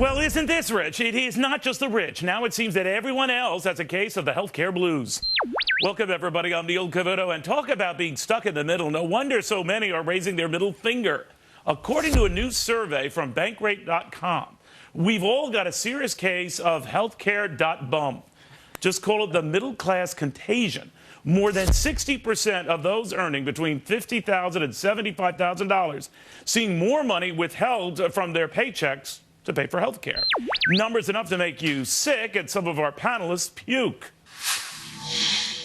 Well, isn't this rich? It is not just the rich. Now it seems that everyone else has a case of the healthcare blues. Welcome, everybody. I'm the old Cavuto, and talk about being stuck in the middle. No wonder so many are raising their middle finger. According to a new survey from Bankrate.com, we've all got a serious case of healthcare.bum. Just call it the middle-class contagion. More than 60% of those earning between $50,000 and $75,000 seeing more money withheld from their paychecks to pay for health care. Numbers enough to make you sick, and some of our panelists puke.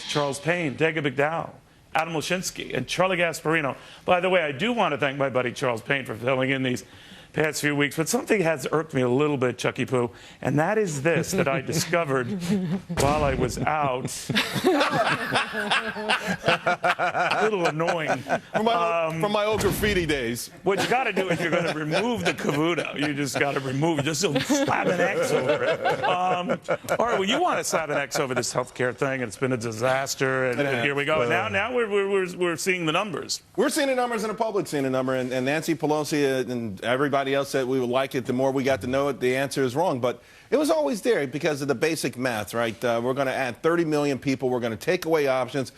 Charles Payne, Dega McDowell, Adam Lashinsky, and Charlie Gasparino. By the way, I do want to thank my buddy Charles Payne for filling in these past few weeks, but something has irked me a little bit, Chucky Poo, and that is this that I discovered while I was out. A little annoying. From my old graffiti days. What you got to do if you're going to remove the Cavuto, you just got to remove it. Just slap an X over it. All right, well, you want to slap an X over this healthcare thing, and it's been a disaster, and here we go. Now we're seeing the numbers. We're seeing the numbers, and the public's seeing the number, and Nancy Pelosi and everybody else said we would like it. The more we got to know it, the answer is wrong. But it was always there because of the basic math, right? We're going to add 30 million people. We're going to take away options,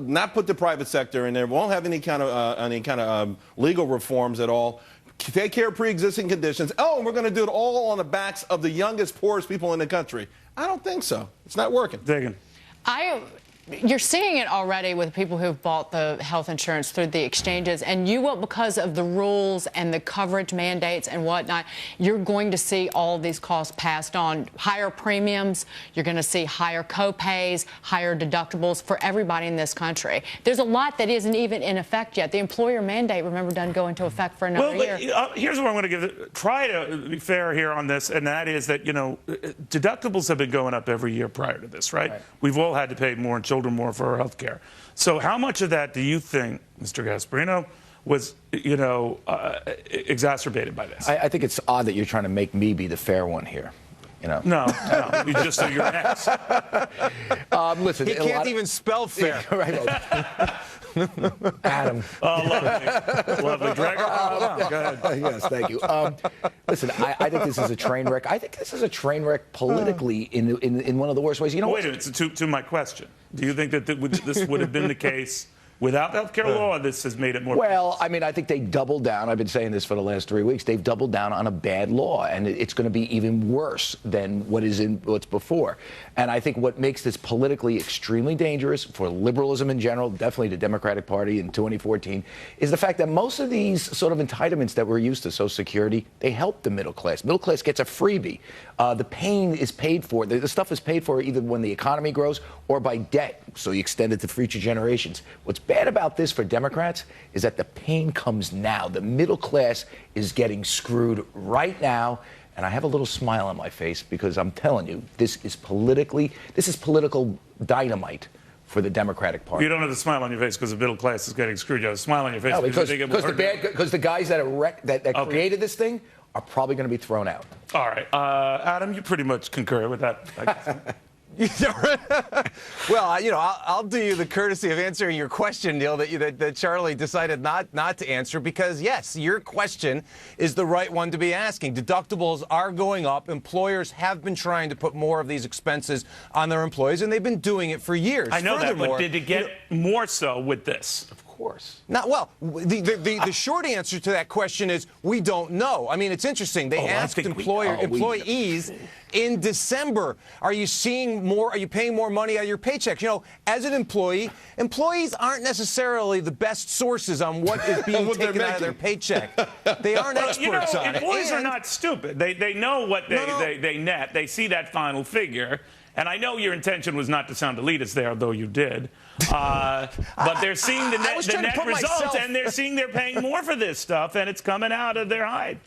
not put the private sector in there. We won't have any kind of legal reforms at all. Take care of pre-existing conditions. Oh, and we're going to do it all on the backs of the youngest, poorest people in the country. I don't think so. It's not working. Digging. You're seeing it already with people who've bought the health insurance through the exchanges, and you will, because of the rules and the coverage mandates and whatnot, you're going to see all of these costs passed on. Higher premiums, you're going to see higher co-pays, higher deductibles for everybody in this country. There's a lot that isn't even in effect yet. The employer mandate, remember, doesn't go into effect for another year. Here's what I'm going to try to be fair here on this, and that is that, you know, deductibles have been going up every year prior to this, right? We've all had to pay more in children more for our health care. So how much of that do you think, Mr. Gasparino, was, you know, exacerbated by this? I think it's odd that you're trying to make me be the fair one here. You know? No, you just so you're an ex. Listen, he can't even spell fair. Right. Adam. Oh, lovely. Drag her. Go ahead. Yes, thank you. Listen, I think this is a train wreck. I think this is a train wreck politically in one of the worst ways. You know, wait a minute. To my question, do you think that this would have been the case without the health care law? This has made it more. Well, I mean, I think they doubled down. I've been saying this for the last 3 weeks. They've doubled down on a bad law, and it's going to be even worse than what's before. And I think what makes this politically extremely dangerous for liberalism in general, definitely the Democratic Party in 2014, is the fact that most of these sort of entitlements that we're used to, Social Security, they help the middle class. Middle class gets a freebie. The pain is paid for. The stuff is paid for either when the economy grows or by debt, so you extend it to future generations. What's bad about this for Democrats is that the pain comes now. The middle class is getting screwed right now. And I have a little smile on my face because I'm telling you, this is political dynamite for the Democratic Party. You don't have the smile on your face because the middle class is getting screwed. You have a smile on your face because the guys that created this thing are probably going to be thrown out. All right. Adam, you pretty much concur with that, I guess. Well, you know, I'll do you the courtesy of answering your question, Neil, that Charlie decided not to answer, because, yes, your question is the right one to be asking. Deductibles are going up. Employers have been trying to put more of these expenses on their employees, and they've been doing it for years. I know that, but did it get more so with this? Of course. Not well. The short answer to that question is we don't know. I mean, it's interesting. They asked employees in December, are you seeing more? Are you paying more money out of your paycheck? You know, as an employee, employees aren't necessarily the best sources on what is being taken out of their paycheck. They aren't experts on it. Employees are not stupid. They know what they net. They see that final figure. And I know your intention was not to sound elitist there, though you did. But they're seeing the net results, and they're seeing they're paying more for this stuff, and it's coming out of their hide.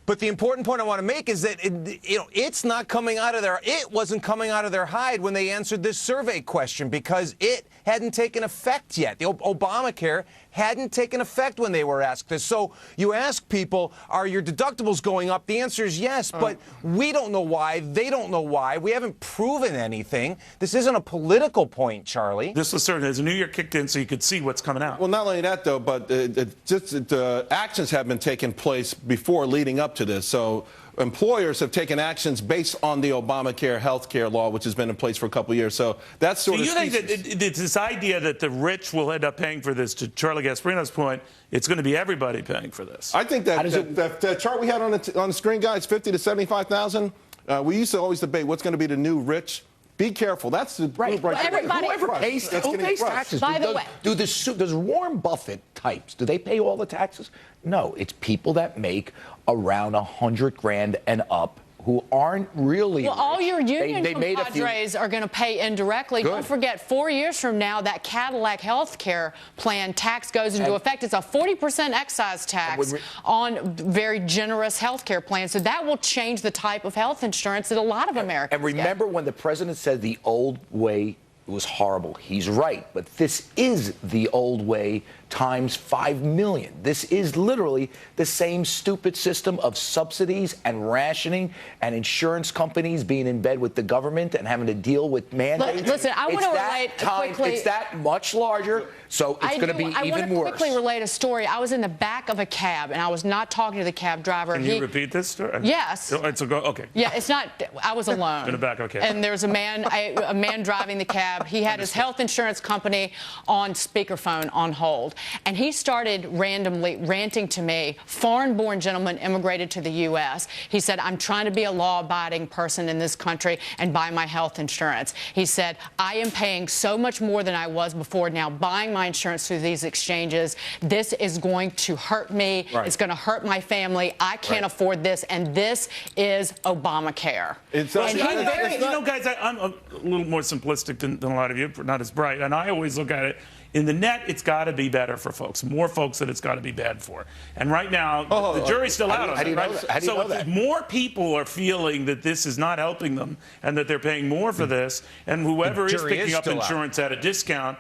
But the important point I want to make is that it wasn't coming out of their hide when they answered this survey question, because it hadn't taken effect yet. The Obamacare hadn't taken effect when they were asked this. So you ask people, are your deductibles going up? The answer is yes, but we don't know why. They don't know why. We haven't proven anything. This isn't a political point, Charlie. This was certain. As the new year kicked in, so you could see what's coming out. Well, not only that, though, but actions have been taking place before leading up to this. So employers have taken actions based on the Obamacare health care law, which has been in place for a couple of years. So that's sort Do of. you think that it's this idea that the rich will end up paying for this? To Charlie Gasparino's point, it's going to be everybody paying for this. I think that the chart we had on the screen, guys, 50 to 75,000. We used to always debate what's going to be the new rich. Be careful. That's the right. Right Everybody, whoever pays, who pays taxes? By the way, does Warren Buffett types? Do they pay all the taxes? No, it's people that make around $100,000 and up, who aren't really. Well, all your union they compadres are going to pay indirectly. Good. Don't forget, 4 years from now, that Cadillac health care plan tax goes into effect. It's a 40% excise tax on very generous health care plans. So that will change the type of health insurance that a lot of Americans And remember when the president said the old way was horrible. He's right, but this is the old way times 5 million. This is literally the same stupid system of subsidies and rationing and insurance companies being in bed with the government and having to deal with mandates. Listen, I want to relate quickly. It's that much larger, so it's going to be even worse. I want to quickly relate a story. I was in the back of a cab, and I was not talking to the cab driver. Can you repeat this story? Yes. Okay. Yeah, it's not. I was alone. In the back of a cab. And there was a man driving the cab. He had his health insurance company on speakerphone on hold. And he started randomly ranting to me. Foreign-born gentleman immigrated to the U.S. He said, I'm trying to be a law-abiding person in this country and buy my health insurance. He said, I am paying so much more than I was before now buying my insurance through these exchanges. This is going to hurt me. Right. It's going to hurt my family. I can't afford this. And this is Obamacare. Guys, I'm a little more simplistic than a lot of you, not as bright. And I always look at it. In the net, it's got to be better for folks. More folks that it's got to be bad for. And right now, the jury's still out on it, right? So if more people are feeling that this is not helping them and that they're paying more for this, and whoever is picking up insurance at a discount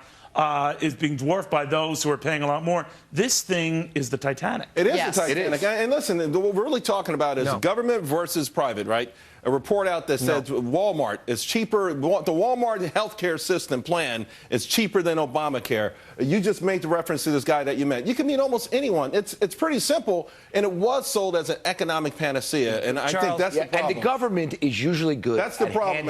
is being dwarfed by those who are paying a lot more, this thing is the Titanic. It is the Titanic. And listen, what we're really talking about is government versus private, right? A report out that says Walmart is cheaper. The Walmart healthcare system plan is cheaper than Obamacare. You just made the reference to this guy that you met. You can meet almost anyone. It's pretty simple, and it was sold as an economic panacea. And I think that's the problem. And the government is usually good. That's the problem.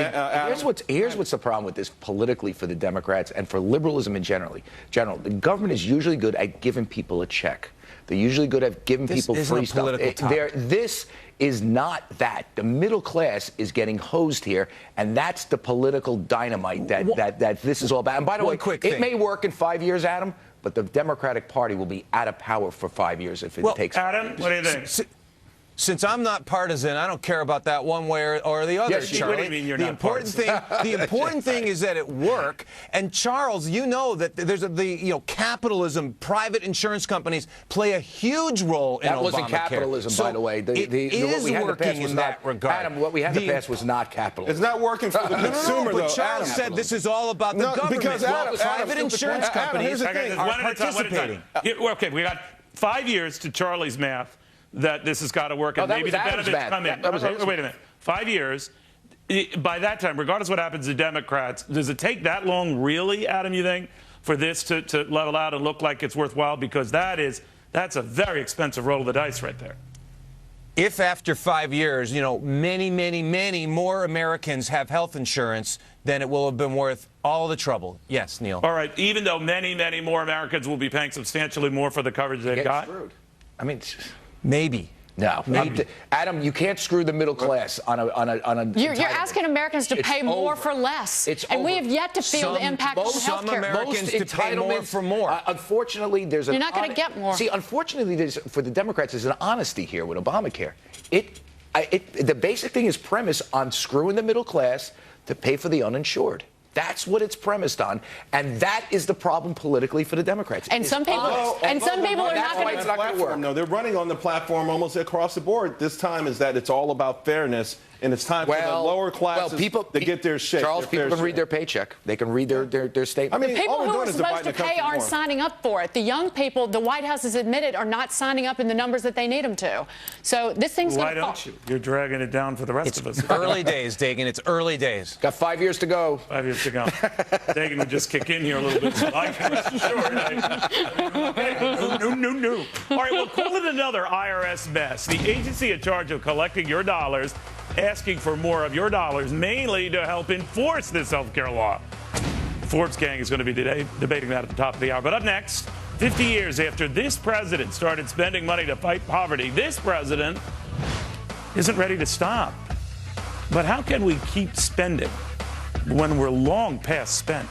Here's what's the problem with this politically for the Democrats and for liberalism in general. The government is usually good at giving people a check. They're usually good at giving people free stuff. This is not that. The middle class is getting hosed here, and that's the political dynamite that this is all about. And by the way, it may work in 5 years, Adam, but the Democratic Party will be out of power for 5 years if it takes. Adam, what do you think? Since I'm not partisan, I don't care about that one way or the other. Yes, Charlie. What do you mean you're not partisan? The important thing is that it work. And Charles, you know that there's capitalism, private insurance companies play a huge role in Obamacare. That wasn't capitalism, by the way. It is working in that regard. Adam, what we had to pass was not capitalism. It's not working for the consumer, though. But Charles said this is all about the government. Because private insurance companies are participating. Okay, we got 5 years to Charlie's math that this has got to work, and maybe the benefits come in. Wait a minute. 5 years. By that time, regardless of what happens to Democrats, does it take that long, really, Adam, you think, for this to level out and look like it's worthwhile? Because that's a very expensive roll of the dice right there. If after 5 years, many, many, many more Americans have health insurance, then it will have been worth all the trouble. Yes, Neil. All right. Even though many, many more Americans will be paying substantially more for the coverage they've got? Screwed. I mean, maybe. No, Adam, you can't screw the middle class on a. You're asking Americans to pay more for less, and we have yet to feel the impact of health care. Some Americans to pay more for more. Unfortunately, there's you're not going to get more. See, unfortunately, for the Democrats, there's an honesty here with Obamacare. The basic thing is premised on screwing the middle class to pay for the uninsured. That's what it's premised on, and that is the problem politically for the Democrats. And some people, are not going to work. No, they're running on the platform almost across the board. This time is that it's all about fairness, and it's time for the lower classes to get their share. Charles, people can read their paycheck. They can read their statement. I mean, the people all we're who doing are is supposed dividing to the pay country aren't more. signing up for it. The young people, the White House has admitted, are not signing up in the numbers that they need them to. So this thing's going to fall. Why don't you? You're dragging it down for the rest of us. Early days, Dagan. It's early days. Got 5 years to go. 5 years to go. Dagan would just kick in here a little bit. So I can No. All right, we'll call it another IRS mess. The agency in charge of collecting your dollars, asking for more of your dollars, mainly to help enforce this health care law. Forbes gang is going to be debating that at the top of the hour. But up next, 50 years after this president started spending money to fight poverty, this president isn't ready to stop. But how can we keep spending when we're long past spent?